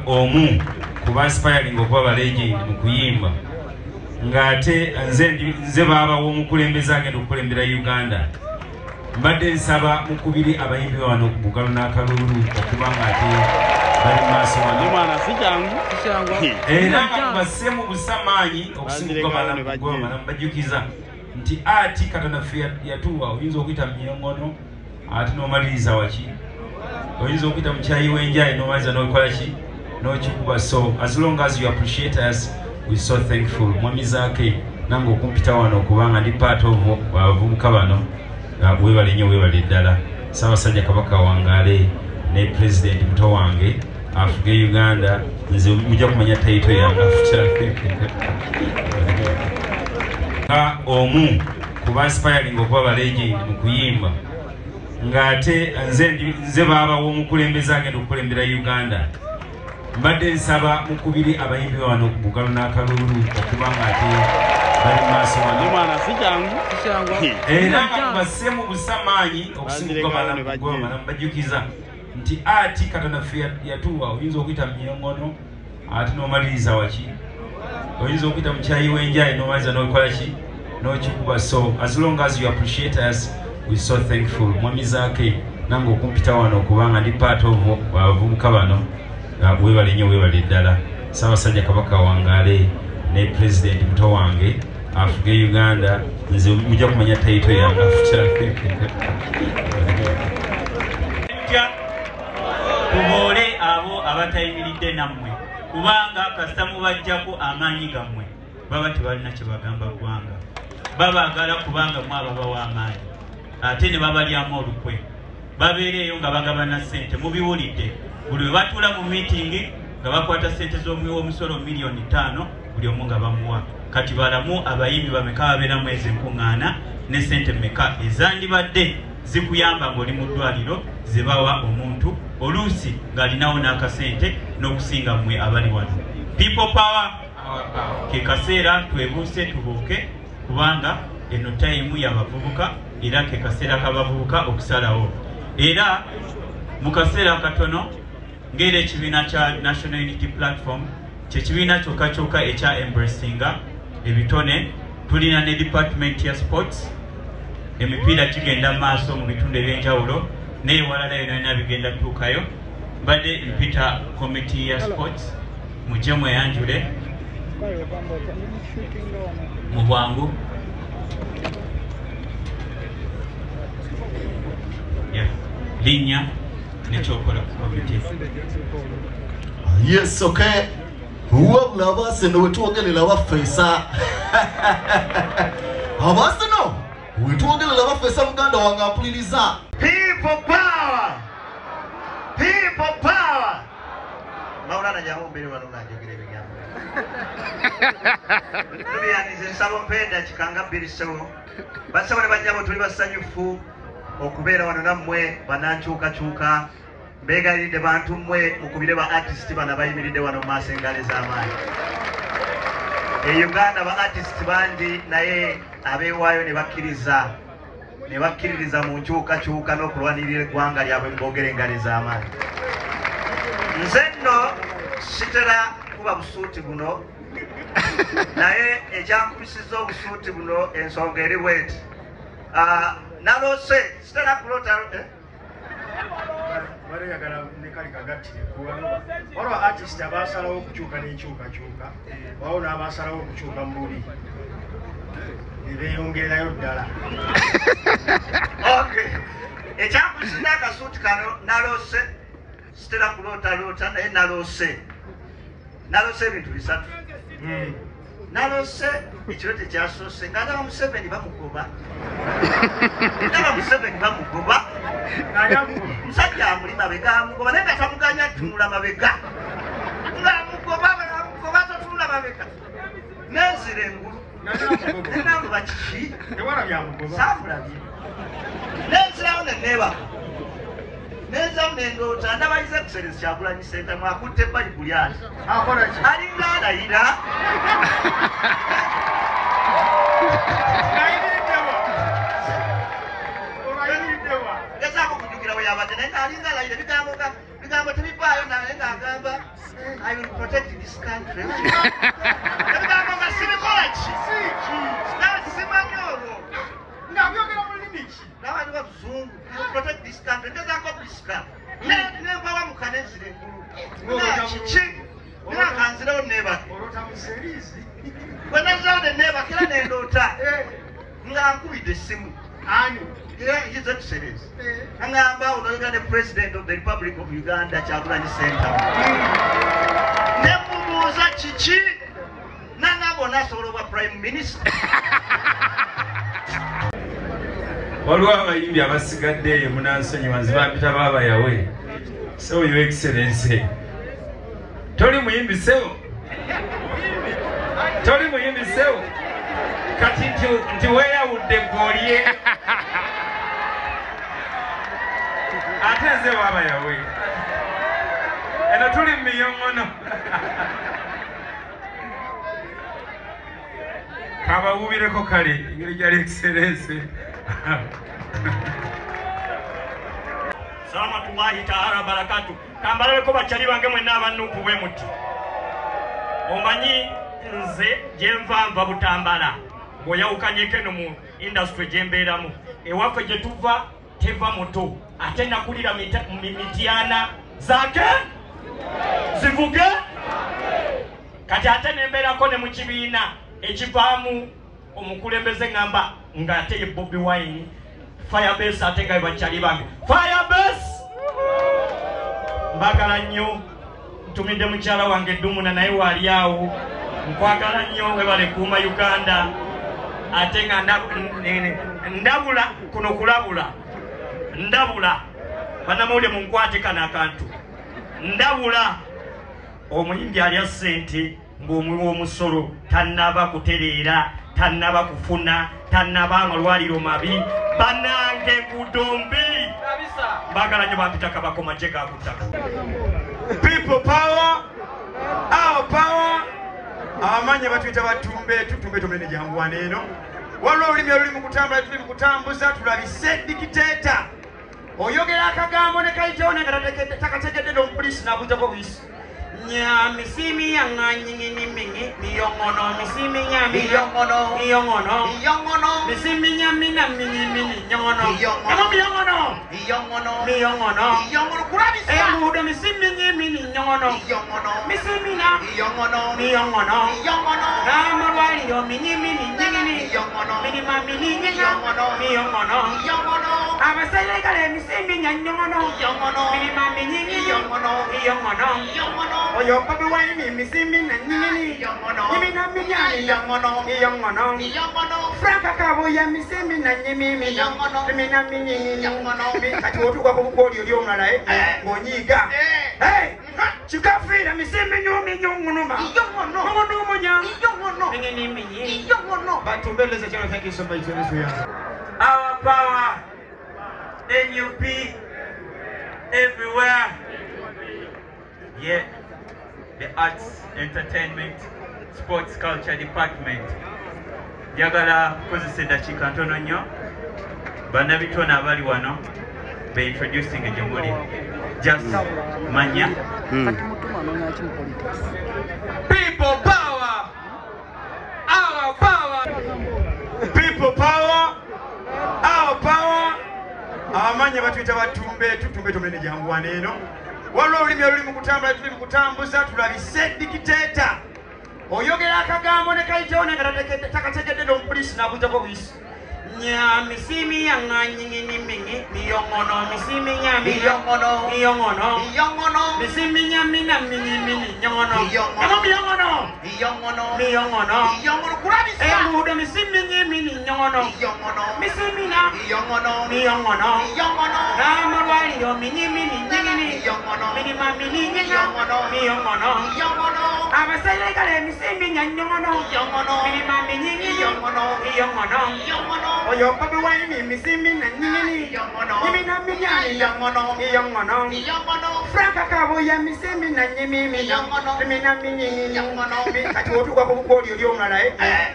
Omu kuba inspiring okuba legend mu kuyimba ngate nze baba w'omukulembeze agenda okukulembera Uganda mbadde nsaba mukubiri abayimbi wano ku Bugalo n'akalulu okuba ngate bali maaso wano mwana sichangu era basse mu busamaanyi okusinga goma bajukiza nti ati Katonda ffe yatuwa oyinza okuyita mnyongono ate n'omaliriza waki oyinza okuyita mukyayi w'enjayi n'omaliriza n'okola ki n'okikuba. So as long as you appreciate us, we're so thankful. Mwami zake nange okumpita wano okubanga ndi part of abavubuka bano webale nnyo webale ddala. Ssaabasajja Kabaka Wangale ne President muto wange afuge Uganda nze mujja kumanya title yange omu kuba inspiring okuba legend mu kuyimba ngate nze baba w'omukulembeze agenda okukulembera Uganda mbadde nsaba mukubiri abayimbi wano ku Bugalo n'akalulu okuba ngate bali maaso wano mwana sichangu era basse mu busamaanyi okusinga goma bajukiza nti ati Katonda ffe yatuwa oyinza okuyita mnyongono ate n'omaliriza waki oyinza okuyita mukyayi w'enjayi n'omaliriza n'okola ki n'okikuba. So as long as you appreciate us, we're so thankful. Mwami zake nange okumpita wano okubanga ndi part of abavubuka bano webale nnyo webale ddala. Ssaabasajja Kabaka Wangale ne President muto wange afuge Uganda nze mujja kumanya title yange tuboole abo abatayimiridde nammwe kubanga kasita mubajjako amaanyi gammwe baba tebalina kye bagamba ggwanga babaagala kubanga mwaba baw'amaanyi ate ne babalyamu olukwe babeereeyo nga bagabana ssente mubiwulidde buli we batuula mu meeting nga bakwata ssente z'omusolo miliyoni 5 buli omu nga bamuwa. Kati balamu abayimbi bameka babeera mwezi enkuŋŋaana ne ssente mmeka ezandibadde zikuyamba ng'oli mu ddwaliro ze bawa omuntu oluusi ng'alinawo n'akasente n'okusinga mmwe abali wano. People power ke kaseera twebuuse tubuuke kubanga eno tayimu y'abavubuka era ke kaseera k'abavubuka okusalawo. Era mu kaseera katono ng'era ekibiina kya National Unity Platform kyekibiina kyokka ekya embracinga ebitone tulina ne department ya sports emipiira kigenda maaso mu bitundu ebyenjawulo n'ewalala yonna bigenda tuukayo. Mbadde mpita committee ya sports mujje mweyanjule mu bwangu. Linnya nekyokola ku committee. Yes, okay. Wabula abaseno wetuwogerera baffeesa abaseno wetuwogerera baffeesa muganda wange ampuliriza. People power! People power! Maulana jamu mbere wano najogera ebigambo. Tubyanize nsabo mpenda kikanga birisewo. Basabo ne bajjabo tuli basanyufu okubeera wano nammwe banankyukakyuka. Mbegalidde bantu mmwe mukubire ba artist bana bayimiridde wano mu maaso engalo ez'amaanyi. Uganda ba artist bangi naye abeewaayo ne bakkiririza mu nkyukakyuka n'okulwanirira eggwanga lyabwe mbogera engalo ez'amaanyi. Nze nno sitera kuba busuuti buno naye ekyankubisizza obusuuti buno ensonga eri bweti. Naloose sitera kulota barayagala nekali kagatire waliwo artist abasalawo okukyuka n'enkyukakyuka wawo n'abasalawo okukyuka mu luli ne beeyongerayo ddala. Okay, ekyakusinda akasuuti kano naloose sitera kulootaloota naye naloose ebintu bisatu. Naloose ekiro tekyasoose nga ndaba Museveni bamugoba musajja amuli mabega amugoba naye nga tamuganya tunula mabega ngaamugoba totunula mabega nenzira engulu nenamuba kiki saamulabye nenzirawo neneebaka nenzamu nendoota ndabayize kuseresi Kyagulanyi Center mwakutte bayibuli ati alinga alayira gezaako kujjukira we yabadde naye ng'alinga alayira bigambo tebivaayo naye ng'agamba I will protect this country. Ndagamba masini college. Simanyoro. Ngabyogera mu limiki. N'abandi bazungu. I will protect this country. Ndagamba bisika. Nemba mukanezire nkulu. Nakanzirewo neba. Olota mu series. When I saw the neighbor, kila nendota. Ngankubide essimu. Ani. His Excellency. Angamba unoyoga the President of the Republic of Uganda Chagulanyi Center. Nemubuuza kiki nangabona asobola okuba Prime Minister. Waliwo abayimbi abasigadde munansonyiwanzi bapita baabayawe. So Your Excellency. Toli muyimbi sewo. Toli muyimbi sewo. Kati nti weeyawudde ggolye. Ate nze waaba yawe. Eno tuli mu miyongono. Kabawubireko kale engeri gyali Excellency. Salamullahi ta'ala barakatu. Kambaleko bakyali bange mwenna abannuku bwe muti. Omanyi nze gye nva Butambala. Bw'oyawukanyeko eno mu industry gye mbeeramu. Ewaffe gye tuva teva muto. Ate nakulira Mityana zake zivuge. Kati ate nembeerako ne mu kibiina ekivaamu omukulembeze ngamba ng'ate ye Bobi Wine. Firebase ate nga bakyali bange. Firebase! Mbagala nnyo. Ntumidde mukyala wange Dumuna naye waali awo. Nkwagala nnyo webale kuuma Uganda. Ate nga ndabula kuno kulabula. Ndabula. Bannamawulire munkwate kano akantu. Ndabula. Omuyimbi alya ssente ng'omuwi w'omusolo tannaba kutereera, tannaba kufuna, tannaba amalwaliro mabi. Bannange kudombi. Mbagala nnyo bampita kabako magye ga ku ttaka. People power. Our power. Abamanya batuyita batumbe tutumbe tumene janguwana eno. Waliwo olulimi oluli mu kutambula tuli mu kutambuza tulabise dikiteeta. Oyogera akagambo ne kayitawo nga takategedde n'omupoliisi n'abuuzako buyisi. Misimi yanga nyingini mingi miyongono misimi nyami miyongono miyongono miyongono misimi nyami na mingi mingi nyongono miyongono miyongono miyongono miyongono miyongono kurabisa emudo misimi nyami ni nyongono miyongono misimi na miyongono miyongono miyongono na marwali yo mingi mingi nyingini miyongono minima mingi nyongono miyongono miyongono abasele kale misimi nyongono miyongono minima mingi miyongono miyongono miyongono Oyo Bobi Wine misimi na nyini nyimi na minyani yongono Franka kabo ya misimi na nyimi nyimi na minyini kati otuka ku bukoli oli omulala ngonyiga chikafira misimi nyumi nyongono yongono monya nyini minyi batumbeleze chalo. Thank you so much. Our power NUP everywhere. Yeah. The Arts, Entertainment, Sports Culture Department. Jagala kozesa eddakiika ntono nnyo bannabitona abali wano be introducing ejomuli. Just manya. People power. Our power. People power. Our power. Abamanya batuyita batumbe tutumbe tumene janguwana eno. Waliwo olulimi oluli mu kutambula tuli mu kutambuza tulabise dikiteeta. Oyogera akagambo ne kayitawo nga takategedde n'omupoliisi n'abuuzako buyisi. Misimi yanga nyingini mingi miyongono misimi nyami miyongono miyongono miyongono misimi nyami na mingi mingi nyongono miyongono miyongono miyongono miyongono kurabisa emudo misimi nyami nyongono miyongono misimi na miyongono miyongono miyongono na marwaliro mingi mingi nyingini miyongono minima mingi nyongono miyongono miyongono abasele kale misimi nyongono miyongono minima mingi nyongono miyongono miyongono Oyo Bobi Wine misimi na nyini nyimi na minyani yongono Franka kabo ya misimi na nyimi nyimi na minyi kati otuka ku bukoli oli omulala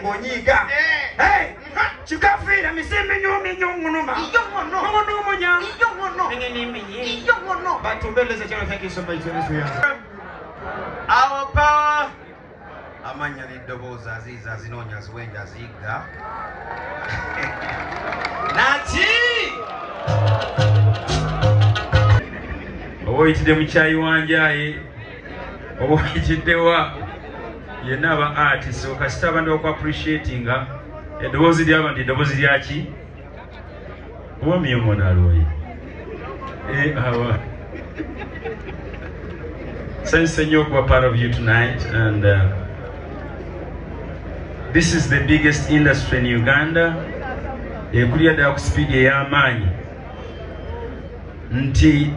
ngonyiga chikafira misimi nyumi nyongono yongono monya nyini minyi batumbeleze chalo. Thank you so much. amanya n'eddoboozi aziiza azinoonya ziwenja aziyigga nati oba oyitidde mukyayi wanjaye oba oyitiddewa yenna aba artist okasita abantu baku appreciatinga eddoboozi ly'abantu eddoboozi lyaki oba miyomono alwoye awa sensise nnyo okuba part of you tonight and this is the biggest industry in Uganda ekulira ddala ku speed ey'amaanyi nti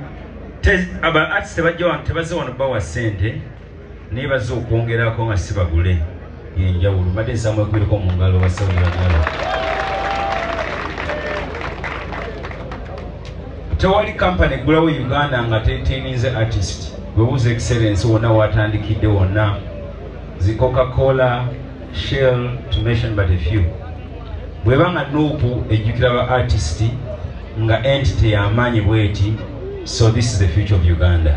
aba artist tebajja wano tebazze wano bawa ssente naye bazze okwongerako nga si bagule yenjawulo mbadde nsaamu ekubireko mu ngalo basawulirangalo tewali kampani eggulawo Uganda nga tetinize artist bwebuuza excellence wonna watandikidde wonna zi Coca-Cola, Shell to mention but a few bwebanga Nuupu ejjukira ba artist nga entity y'amaanyi bweti. So this is the future of Uganda.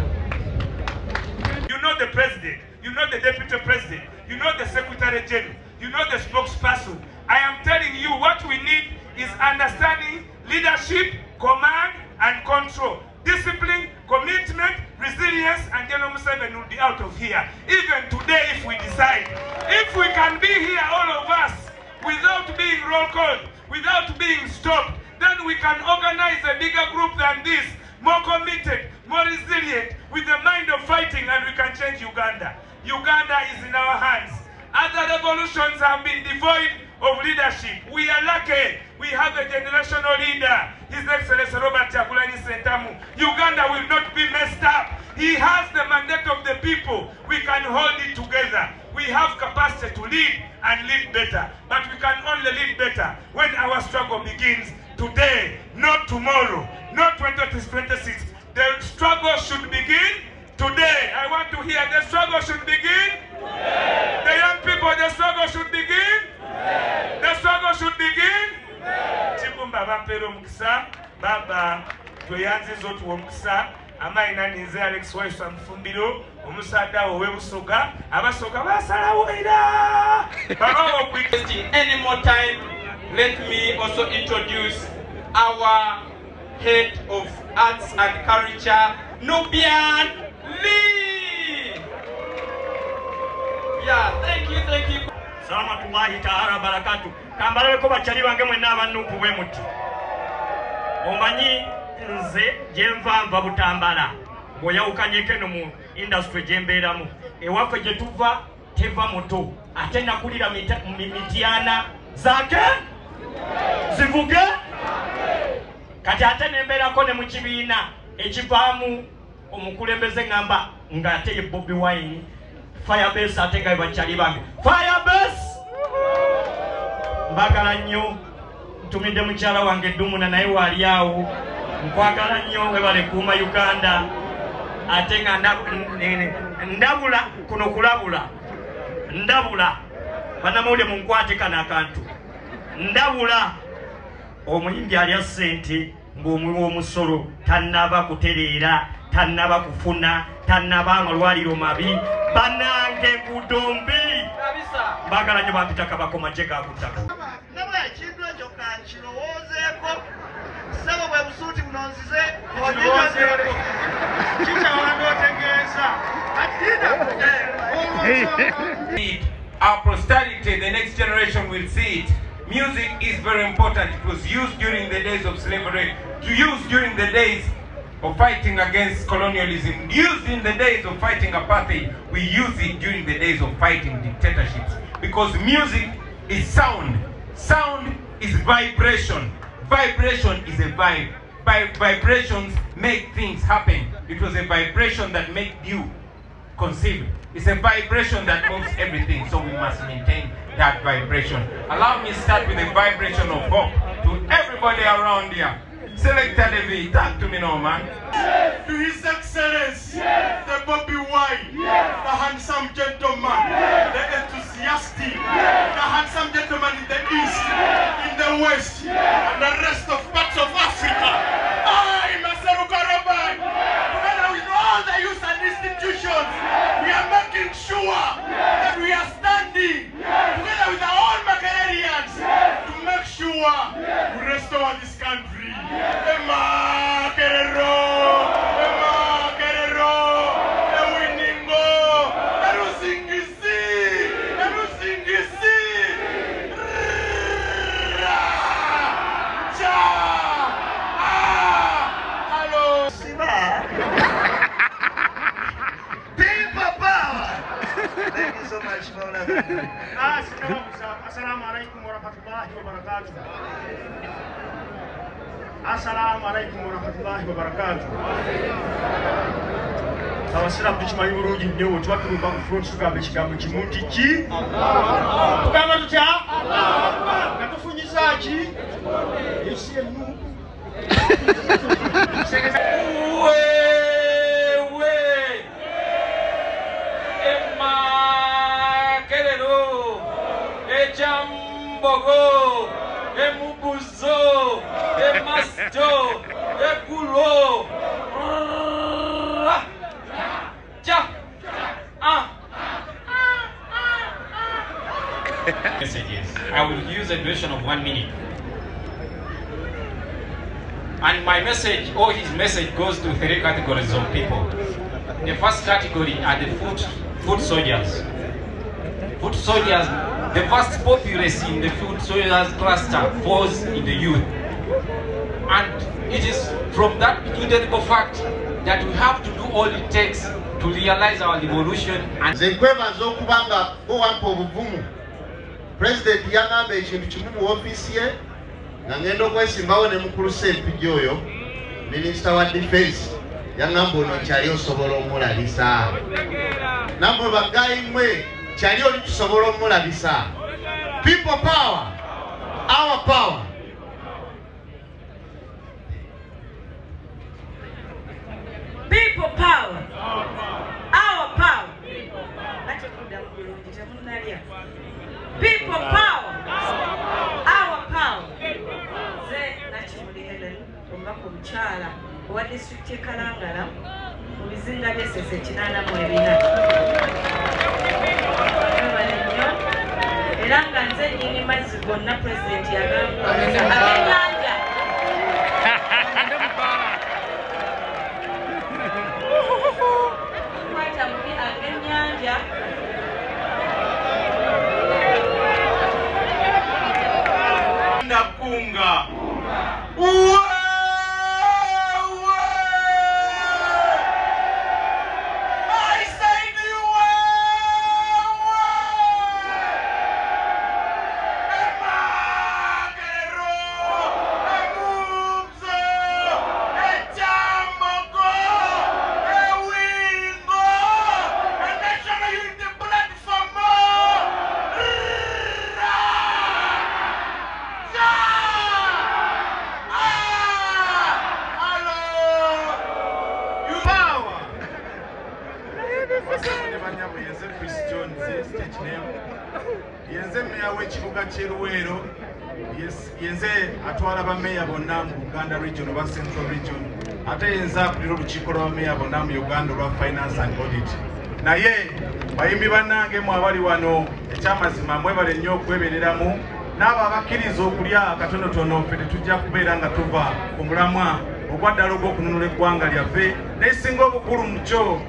You know the president, you know the deputy president, you know the secretary general, you know the spokesperson. I am telling you what we need is understanding leadership, command and control. Discipline, commitment, resilience, and General Museveni will be out of here. Even today if we decide. If we can be here all of us without being roll called, without being stopped, then we can organize a bigger group than this. More committed, more resilient, with the mind of fighting, and we can change Uganda. Uganda is in our hands. Other revolutions have been devoid of leadership. We are lucky. We have a generational leader, His Excellency Robert Kyagulanyi Ssentamu. Uganda will not be messed up. He has the mandate of the people. We can hold it together. We have capacity to lead and lead better. But we can only lead better when our struggle begins today, not tomorrow, not 2026. The struggle should begin today. I want to hear the struggle should begin. The young people, the struggle should begin. The struggle should begin. Chibumba bampero mukisa, baba tuyanzizo tuwo mukisa, amaina ninze Alex Waisa mfumbiro, omusada owe busoga, abasoga basalawo era. Baba wasting any more time, let me also introduce our head of arts and culture, Nubian Lee. Yeah, thank you. Salamatullahi ta'ala barakatu. Kambalale ko bachali bange mwenna abanupu bwe muti. Omanyi nze jenvanva butambala. Boyawukanyeke no mu industry jembeeramu. Ewaffe gye tuva teva moto. Ate nakulira mitiana zake zivuge. Kati ate nembeerako ne mu kibiina ekivaamu omukulembeze ngamba nga ate ye Bobi Wine. Firebase ate nga bachali bange. Firebase! Mbagala nnyo ntumidde mukyala wange Dumuna naye wali awo nkwagala nnyo webale kuuma Uganda ate nga ndabula kuno kulabula ndabula banamawulire munkwate kana akantu ndabula omuyimbi alya ssente ng'omuwi w'omusolo tannaba kutereera tannaba kufuna tannaba amalwaliro mabi banange kudombi mbagala nnyo bampita kabako majje gakutaka nabwe ekintu ekyo kankirowoozeeko sebo bwe busuuti bunonzize kikyawanda otegeeza our posterity, the next generation will see it. Music is very important. It was used during the days of slavery, used during the days of fighting against colonialism, used in the days of fighting apartheid. We use it during the days of fighting dictatorships. Because music is sound. Sound is vibration. Vibration is a vibe. Vibrations make things happen. It was a vibration that made you conceive. It's a vibration that moves everything, so we must maintain that vibration. Allow me to start with a vibration of hope to everybody around here. Selector Devi, talk to me now, man. To His Excellency, the Bobi Wine, the handsome gentleman, the enthusiastic, the handsome gentleman in the east, in the west, and the rest of parts of Africa. I, Masaruka Rabai, together with all the youth and institutions, we are making sure that we are standing Thank you so much, Maulana. Assalamu alaikum wa rahmatullahi wa barakatuh. Assalamu alaikum wa rahmatullahi wa barakatuh. Abasiramu tukimanyi bulungi nnyo bwe tuba tulumba ku front tugamba ekigambo kimu nti ki? Tugamba tutya? Nga tufunyiza ki? Ensi emu. Jambogo, Emubuzo, Emasto, Ekulo, Messages. I will use a duration of 1 minute. And my message, or his message, goes to 3 categories of people. The first category are the foot soldiers. Foot soldiers, the first populace in the foot soldiers cluster falls in the youth. And it is from that inevitable fact that we have to do all it takes to realize our revolution. And President yangamba ekintu kimu mu office ye nga ngenda okwesimbawo ne mukulu Sempijja oyo Minister wa Defense yangamba ono kyali osobola omulabisa namwe bagayi mwe kyali oli tusobola omulabisa. People power, our power. People power, our power. People power, our power. Ze nachimuli Helen omako mchala wa district ya Kalangala mubizinga byesese kinana mwebina. Eranga nze nyini mazzi gonna president yagamba agenyanja. Mwata mubi agenyanja. Kunga. Yenze atwala ba meya bonna mu Uganda region oba Central region ate yenze akulira olukiiko lwa meya bonna mu Uganda olwa finance and audit. Naye bayimbi bannange mu abali wano ekyamazima mwebale nnyo okwebereramu n'abo abakkiriza okulya akatonotono ffe tetujja kubeera nga tuva ku mulamwa ogwaddala ogw'okununula eggwanga lyaffe n'esinga obukulu mu kyo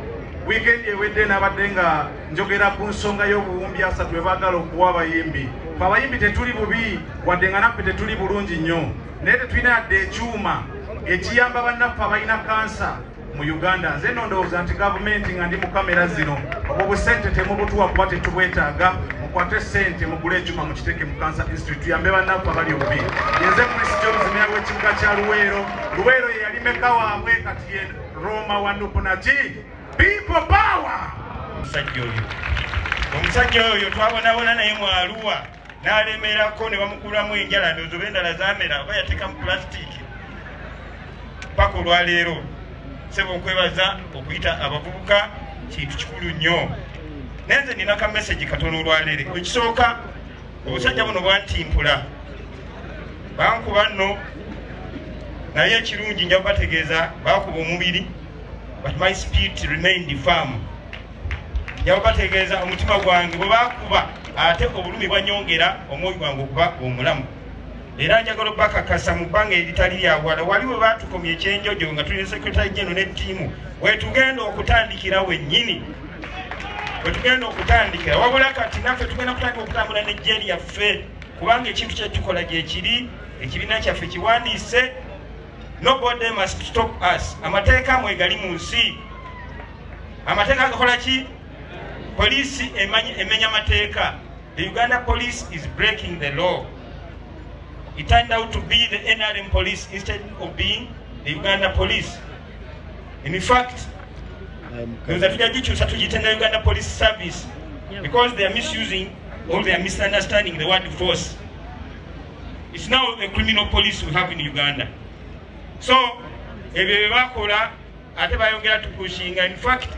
weekend ewedde n'abadde nga njogera ku nsonga y'obuwumbi 3 bwe baagala okuwa abayimbi. Abayimbi tetuli bubi wadde nga naffe tetuli bulungi nnyo naye tetulina yadde ekyuma ekiyamba bannaffe abalina kansa mu Uganda. Nze nno ndowooza nti gavumenti nga ndi mu kamera zino obwo busente temubutuwa kuba tetubwetaaga mukwate ssente mugule ekyuma mukiteeke mu Cancer Institute tuyambe bannaffe abali obubi. Yenze Chris Jones meya w'ekibuga kya Luweero ye yali meka waabwe kati ye Roma Wanupunaki. People power. Omusajja oyo twabonabona naye mu Arua n'alemerako ne bamukulamu enjala ndowooza oba endala zaamera oba yateeka mu pulasitiiki. Paka olwaleero ssebo okwebaza okuyita abavubuka kintu kikulu nnyo. Naye nze nina ka message katono olwaleero. Ekisooka obusajja buno bwantimpula bankuba nno naye ekirungi nja kubategeeza baakuba omubiri but my spirit remained firm. Yabategeeza omutima gwange bwe baakuba ate obulumi bwanyongera omwoyo gwange okuba omulamu. Era njagala bakakasa mu bbanga eritali lya wala wali we baatukomya ekyenjojo nga tuli ne secretary general ne ttiimu wetugenda okutandikira wennyini. Wetugenda okutandikira wabula kati naffe tugenda kutandika okutambula n'ejje lyaffe kubanga ekintu kye tukola gye kiri ekibiina kyaffe kiwandiise. Nobody must stop us. Amateeka mwe gali mu nsi. Amateeka agakola ki? police emenya mateeka. The Uganda police is breaking the law. It turned out to be the NRM police instead of being the Uganda police. In fact, the Uganda police service because they are misusing or they are misunderstanding the word force. It's now the criminal police we have in Uganda. So, in fact,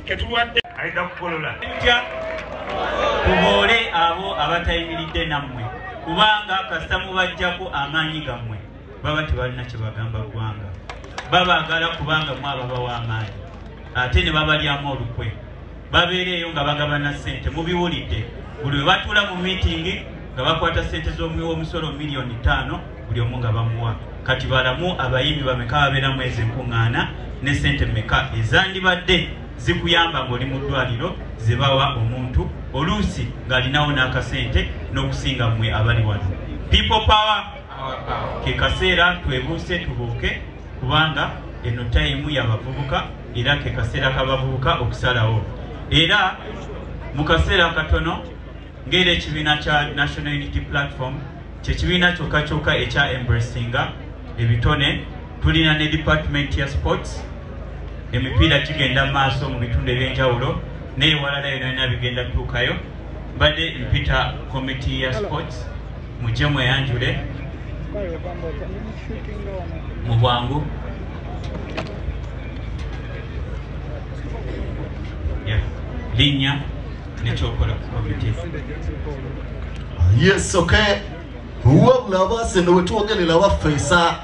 Tubole abo abatayimiridde nammwe kubanga kasita mubajjako amaanyi gammwe baba tebalina kye bagamba ggwanga babaagala kubanga mwababa w'amaanyi ate ne babalyamu olukwe babeereeyo nga bagabana ssente mubiwulidde buli we batuula mu miitingi nga bakwata ssente z'omusolo miliyoni 5 buli omu nga bamuwa kati balamu abayimbi bameka babeeramu ez'enkuŋŋaana ne ssente mmeka ezandibadde zikuyamba ng'oli mu ddwaliro ze bawa omuntu oluusi ng'alinawo n'akasente n'okusinga mmwe abali wano. People power ke kaseera twebuuse tubuuke kubanga eno tayimu y'abavubuka era ke kaseera k'abavubuka okusalawo. Era mu kaseera katono ng'era ekibiina kya National Unity Platform kye kibiina kyokka ekya embracinga ebitone tulina ne department ya sports emipiira kigenda maaso mu bitundu ebyenjawulo n'ewalala yonna bigenda tuukayo mbadde mpita committee ya sports mujje mweyanjule mu bwangu. Linnya nekyokola ku committee. Yes, okay. Wabula abaseno wetuwogerera baffeesa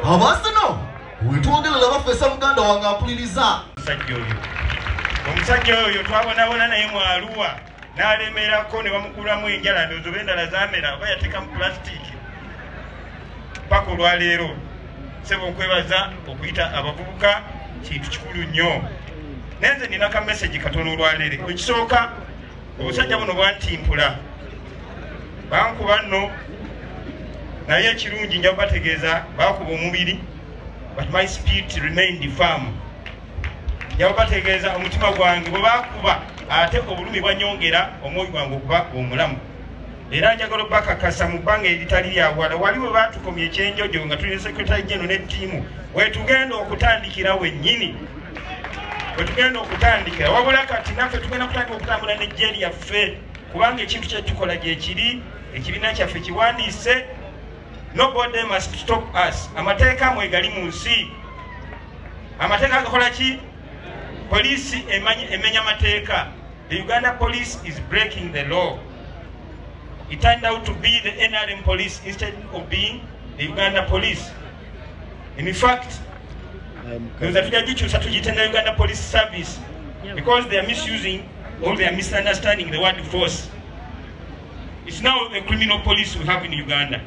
abaseno wetuwogerera baffeesa muganda wange ampuliriza. Omusajja oyo twabonabona naye mu Arua n'alemerako ne bamukulamu enjala ndowooza oba endala zaamera oba yateeka mu pulasitiiki paka olwaleero. Sebo nkwebaza okuyita abavubuka kintu kikulu nnyo. Nenze nina ka message katono olwaleero. Ekisooka obusajja buno bwantimpula bankuba nno naye ekirungi nja kubategeeza bakuba omubiri but my spirit remained firm. Yabategeeza omutima gwange bwe bakuba ate obulumi bwanyongera omwoyo gwange okuba omulamu. Era njagala bakakasa mu bbanga eritali lya bwala wali we batukomya ekyenjojo nga tuli ne secretary general ne ttiimu wetugenda okutandikira wennyini wetugenda okutandikira wabula kati naffe tugenda kutandika okutambula n'ejje lyaffe kubanga ekintu kye tukola gye kiri ekibiina kyaffe kiwandiise. Nobody must stop us. Amateeka mwe gali mu nsi. Amateeka gakola ki? Police emenya mateeka. The Uganda police is breaking the law. It turned out to be the NRM police instead of being the Uganda police. In fact, the Uganda police service because they are misusing or they are misunderstanding the word force. It's now the criminal police we have in Uganda.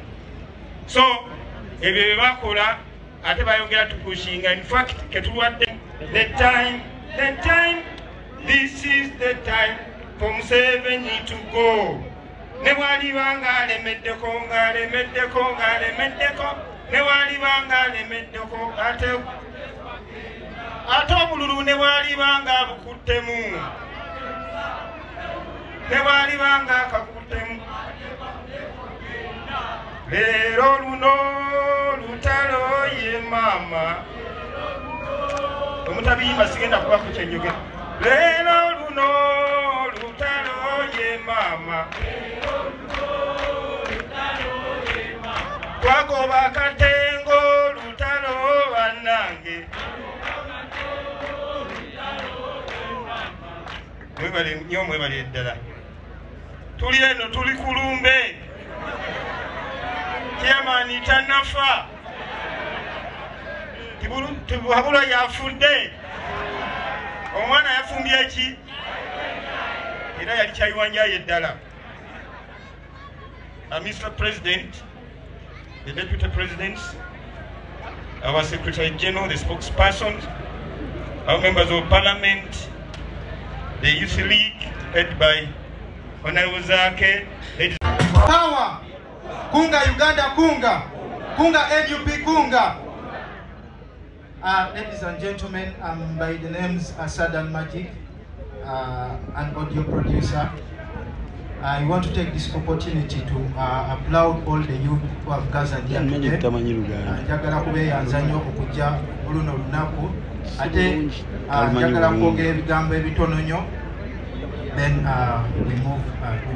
So, ebyo bye bakola ate bayongera tukushinga. In fact, ketulwadde the time, this is the time for Museveni to go. Ne bwalibanga alemeddeko ne bwalibanga alemeddeko ate obululu ne bwalibanga abukuttemu ne bwalibanga akakuttemu. Leero luno lutalo ye mama omutabiyimba sigenda kuba ku kyenjogera. Leero luno lutalo ye mama twagoba akatengo lutalo bannange. Mwebale nnyo mwebale ddala. Tuli eno tuli kulumbe. Chairman tanafa. Tibuhabula yafudde. Omwana yafumbye eki? Era yali kyayiwanjaye ddala. Mr. President, the Deputy Presidents, our Secretary General, the spokespersons, our members of Parliament, the Youth League, led by Honorable Zake. Power! Kunga Uganda Kunga! Kunga NUP Kunga! Ladies and gentlemen, I'm by the names Asad and Majid. an audio producer. I want to take this opportunity to applaud all the youth who have gathered here today. Njagala kubeeyanza nnyo okujja luno lunaku ate njagala kwogera ebigambo ebitono nnyo, then we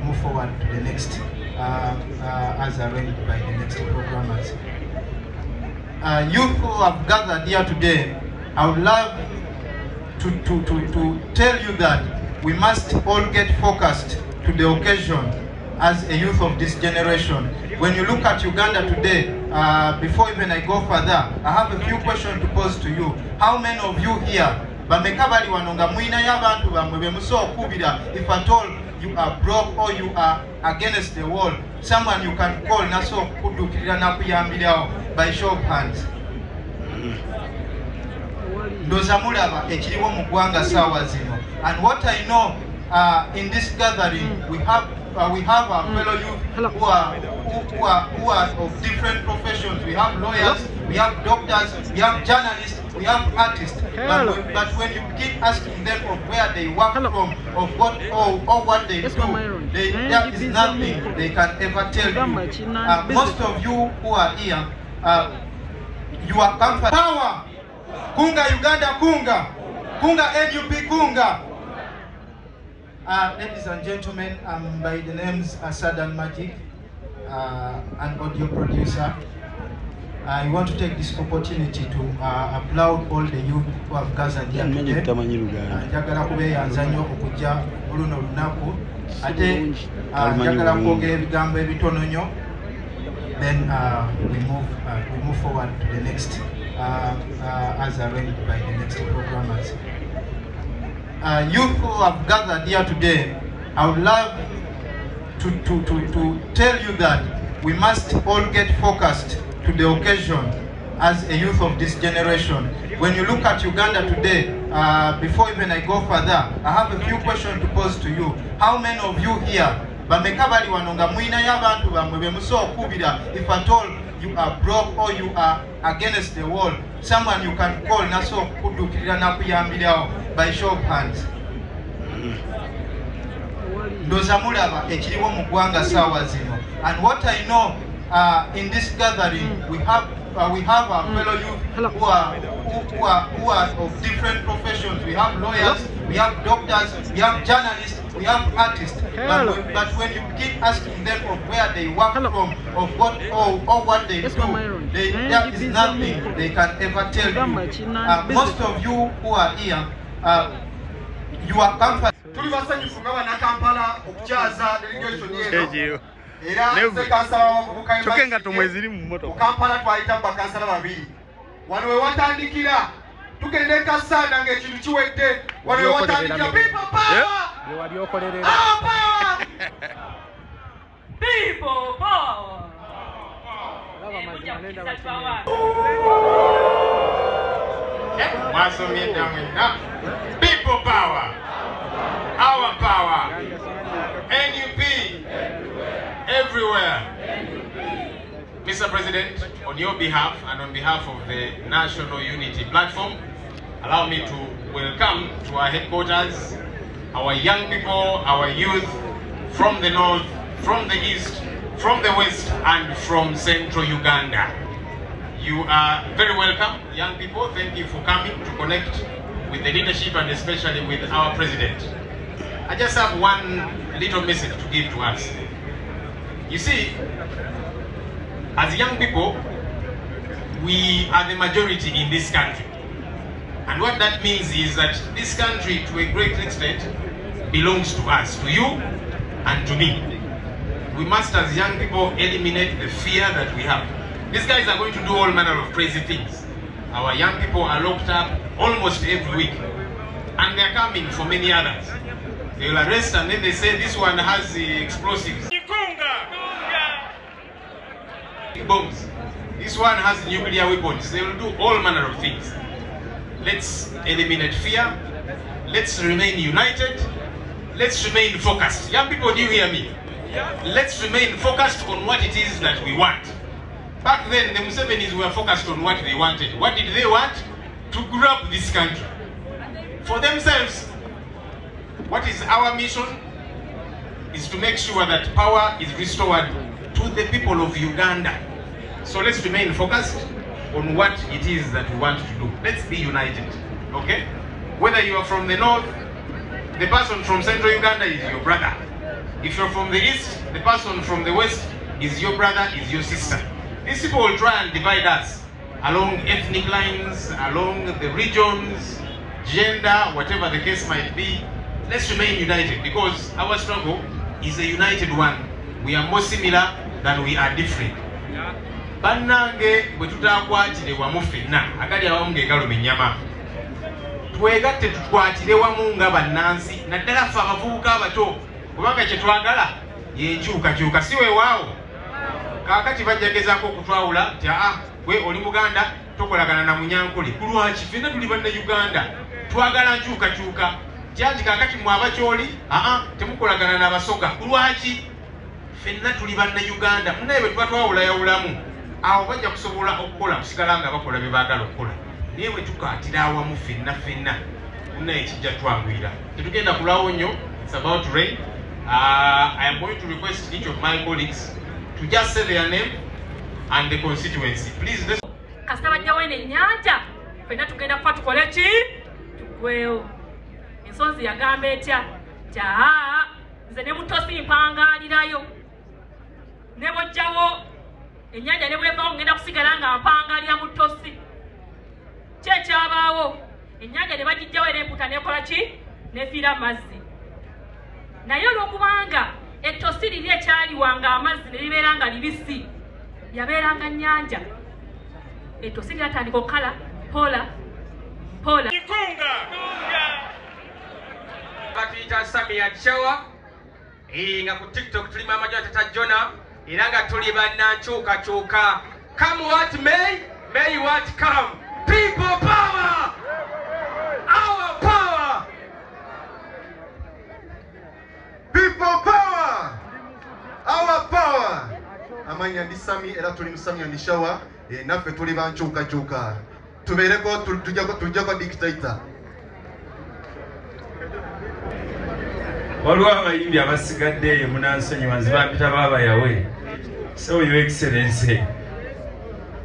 move forward to the next as arranged by the next programmers. Youth who have gathered here today, I would love to tell you that we must all get focused to the occasion as a youth of this generation. When you look at Uganda today, before even I go further, I have a few questions to pose to you. How many of you here, bamekabali wanonga mwina y'abantu bamwe bemuso okubira, if at all you are broke or you are against the wall, someone you can call naso kudukirira nakuyambirawo by show of hands. Ndoza mulaba ekiriwo mu ggwanga saawa zino. And what I know in this gathering, we have our fellow youth who are of different professions. We have lawyers, we have doctors, we have journalists, we have artists. But when you keep asking them of where they work from, of what or what they do, there is nothing they can ever tell you. Most of you who are here, you are comfortable. Power! Kunga Uganda Kunga! Kunga NUP Kunga! Ladies and gentlemen, I'm by the names Sadan Magic, an audio producer. I want to take this opportunity to applaud all the youth who have gathered here today. Njagala kubeeyanza nnyo okujja luno lunaku ate njagala kwogera ebigambo ebitono nnyo, then we move forward to the next as arranged by the next programmers. Youth who have gathered here today, I would love to tell you that we must all get focused to the occasion as a youth of this generation. When you look at Uganda today, before even I go further, I have a few questions to pose to you. How many of you here, bamekabali wanonga mwina y'abantu bamwe bemuso okubira, if at all you are broke or you are against the wall, someone you can call naso kudukirira nakuyambirawo by show of hands. Ndoza mulaba ekiriwo mu ggwanga saawa zino. And what I know in this gathering, we have our fellow youth who are of different professions. We have lawyers, we have doctors, we have journalists, we have artists. But when you keep asking them of where they work from, of what or what they do, there is nothing they can ever tell you. Most of you who are here, you are comfortable. Tuli basanyufu nga bana Kampala okukyaza delegation yeeno. Era ssekasaba abavubuka chokenga tomweziri mu moto. Kampala twayita bakansala babiri. Wano we watandikira tugende kasanda ng'ekintu kiwedde. Wano we watandikira people power. Ye wali okolerera. Power. People power. Laba mazima nenda bakini. Mwasomye ndamwena. People power. Our power. NUP. Everywhere. Mr. President, on your behalf and on behalf of the National Unity Platform, allow me to welcome to our headquarters our young people, our youth from the north, from the east, from the west, and from central Uganda. You are very welcome, young people. Thank you for coming to connect with the leadership and especially with our president. I just have one little message to give to us. You see, as young people, we are the majority in this country. And what that means is that this country, to a great extent, belongs to us, to you and to me. We must, as young people, eliminate the fear that we have. These guys are going to do all manner of crazy things. Our young people are locked up almost every week. And they're coming for many others. They will arrest and then they say this one has the explosives. Bombs. This one has nuclear weapons. They will do all manner of things. Let's eliminate fear. Let's remain united. Let's remain focused. Young people, do you hear me? Let's remain focused on what it is that we want. Back then, the Musevenis were focused on what they wanted. What did they want? To grab this country for themselves. What is our mission? Is to make sure that power is restored to the people of Uganda. So let's remain focused on what it is that we want to do. Let's be united, okay? Whether you are from the north, the person from central Uganda is your brother. If you're from the east, the person from the west is your brother, is your sister. These people will try and divide us along ethnic lines, along the regions, gender, whatever the case might be. Let's remain united because our struggle is a united one. We are more similar than we are different. Bannange bwe tutakwatire wamu ffenna agali awamu ng'engalo mennyama. Twegatte tukwatire wamu nga bannansi naddala ffe abavubuka abato kubanga kye twagala y'enkyukakyuka si weewaawo. Kaakati bajjagezaako okutwawula nti gwe oli Muganda tokolagana na Munyankole. Ku lwaki ffenna tuli bannayuganda twagala nkyukakyuka kyanti kaakati mwe abakyoli temukolagana n'Abasoga. Ku lwaki ffenna tuli bannayuganda munaye bwe tuba twawulayawulamu awo bajja kusobola okukola kusigala nga bakola bye baagala okukola. Naye bwe tukaatira awamu ffenna munaye kijja twangwira. Tetugenda kulwawo nnyo. It's about to rain. I am going to request each of my colleagues to just say their name and the constituency. Please listen. Kasita bajjawo eno ennyanja ffenna tugenda kufa tukole ki? Tugwewo. Ensonzi yagamba etya nti nze ne Mutosi mpangaalirayo ne bw'ojjawo ennyanja ne bwevaawo ngenda kusigala nga mpangaalira Mutosi. Ki ekyabaawo? Ennyanja ne bagijjawo era empuuta nekola ki? Nefiira mazzi. Naye olw'okubanga ettosi liri ekyaliwanga amazzi ne libeera nga libisi yabeeranga nnyanja. Ettosi lyatandika okukala pola. Batuyita Samia Chawa nga ku TikTok tuli mama jo tata Jona era nga tuli bannankyukakyuka. Come what may what come. People power! Our power! People power! Our power! Amanya ndi Sami era tuli mu Samia ndi Shawa naffe tuli bankyukakyuka. Tubeereko tujjako dictator. Waliwo abayimbi abasigaddeeyo munansonyiwa nze bampita baaba yawe. So your excellency.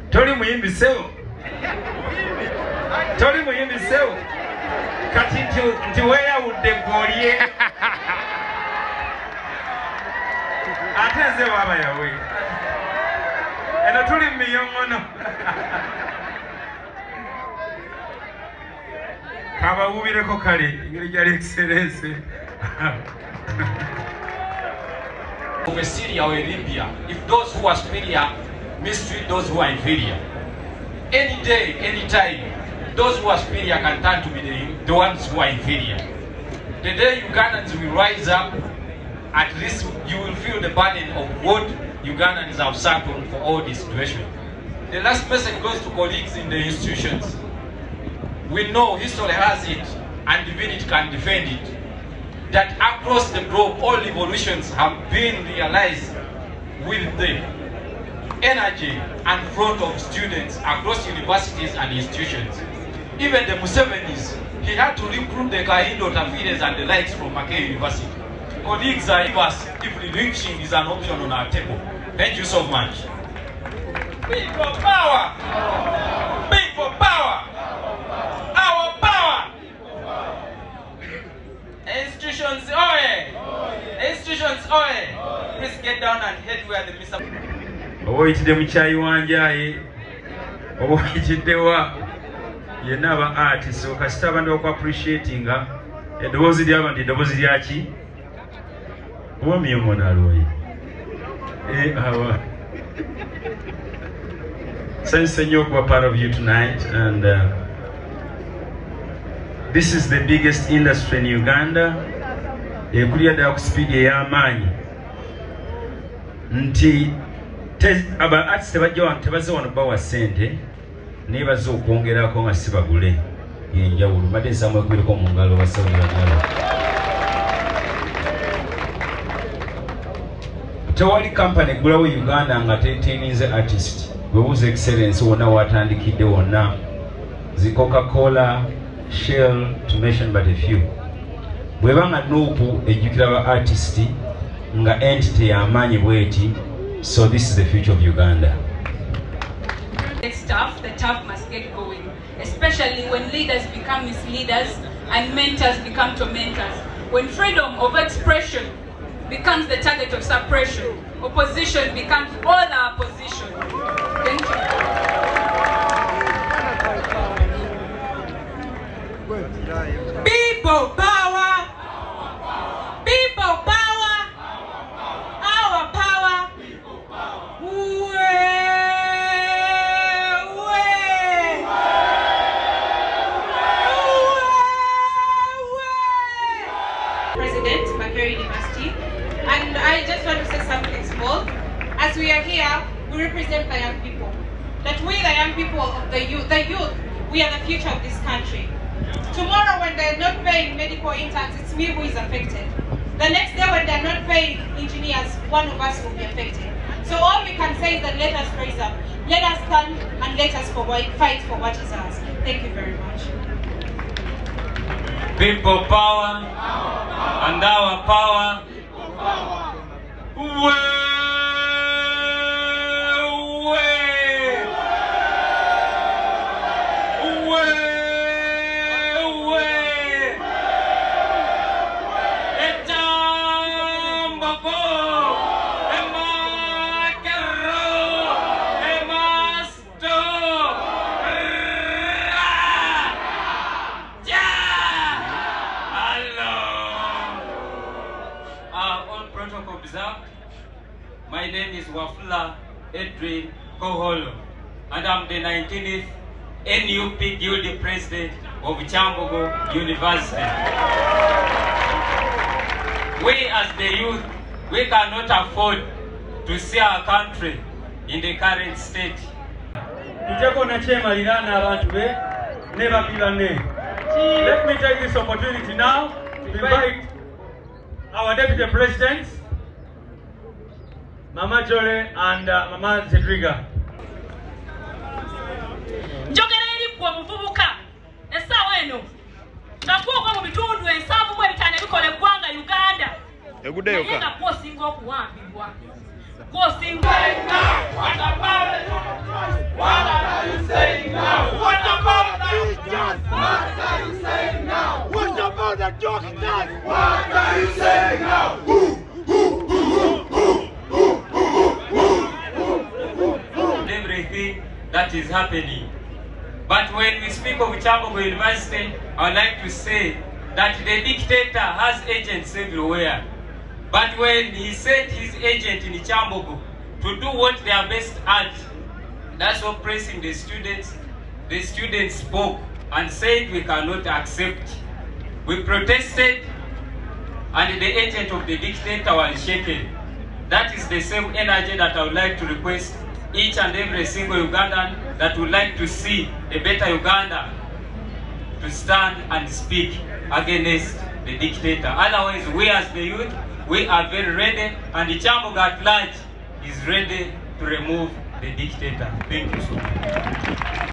Toli muyimbi sewo. Toli muyimbi sewo. Kati nti weeyawudde ggolye. Ate nze waaba yawe. Eno tuli mu miyongono. Kabawubireko kale engeri gyali excellency. Over Syria or Libya, if those who are superior mistreat those who are inferior, any day, any time, those who are superior can turn to be the ones who are inferior. The day Ugandans will rise up, at least you will feel the burden of what Ugandans have suffered for all this situation. The last message goes to colleagues in the institutions. We know history has it, and divinity can defend it, that across the globe all revolutions have been realized with the energy and front of students across universities and institutions. Even the Musevenis, he had to recruit the Kahindo, Tafides and the likes from Mackay University. Colleagues are us if relinquishing is an option on our table. Thank you so much. People power! People power! Our power! Institutions, Institutions, please get down and head where the Mr. Owoyitidde mukyayi wanjaye owoyitiddewa yenna aba artist kasita abantu oku appreciatinga eddoboozi ly'abantu eddoboozi lyaki oba miyongono alwoye awa sensei nnyo okuba part of you tonight and this is the biggest industry in Uganda ekulira ddala ku speed ey'amaanyi nti aba artists tebajja wano tebazze wano bawa ssente naye bazze okwongerako nga si bagule yenjawulo mbadde nsaamu ekubireko mu ngalo basawuliragalo tewali kampani eggulawo Uganda nga teteninze artist webuuza excellence wonna watandikidde wonna zi Coca-Cola, Shell, to mention but a few. bwebanga nuupu ejjukira ba artist nga entity y'amaanyi bweti. So this is the future of Uganda. It's tough, the tough must get going, especially when leaders become misleaders and mentors become tormentors. When freedom of expression becomes the target of suppression, opposition becomes all our opposition. Thank you. People power! People power! Our power! President, Makerere University, and I just want to say something small. As we are here, we represent the young people. That we, the young people of the youth, we are the future of this country. Tomorrow when they're not paying medical interns, it's me who is affected. The next day when they're not paying engineers, one of us will be affected. So all we can say is that let us raise up, let us stand, and let us fight for what is ours. Thank you very much. People power, and our power. My name is Wafula Edwin Koholo, and I'm the 19th NUP Guild President of Chambogo University. We as the youth, we cannot afford to see our country in the current state. Let me take this opportunity now to invite our Deputy Presidents, Mama Jole and Mama Zedriga. Njogera eri kwa muvubuka esawa eno ngakuwa mu bitundu ensavu mwe bitane bikole gwanga Uganda egudeyo ka ko singo okuwambibwa ko singo what about it? What are you saying now? What about that? What are you saying now? What about the doctors? What are you saying now? Everything that is happening. But when we speak of Chambogo University, I would like to say that the dictator has agents everywhere. But when he sent his agent in Chambogo to do what they are best at, that's oppressing the students spoke and said we cannot accept. We protested and the agent of the dictator was shaken. That is the same energy that I would like to request each and every single Ugandan that would like to see a better Uganda to stand and speak against the dictator. Otherwise, we as the youth, we are very ready, and the Chambogo at large is ready to remove the dictator. Thank you so much.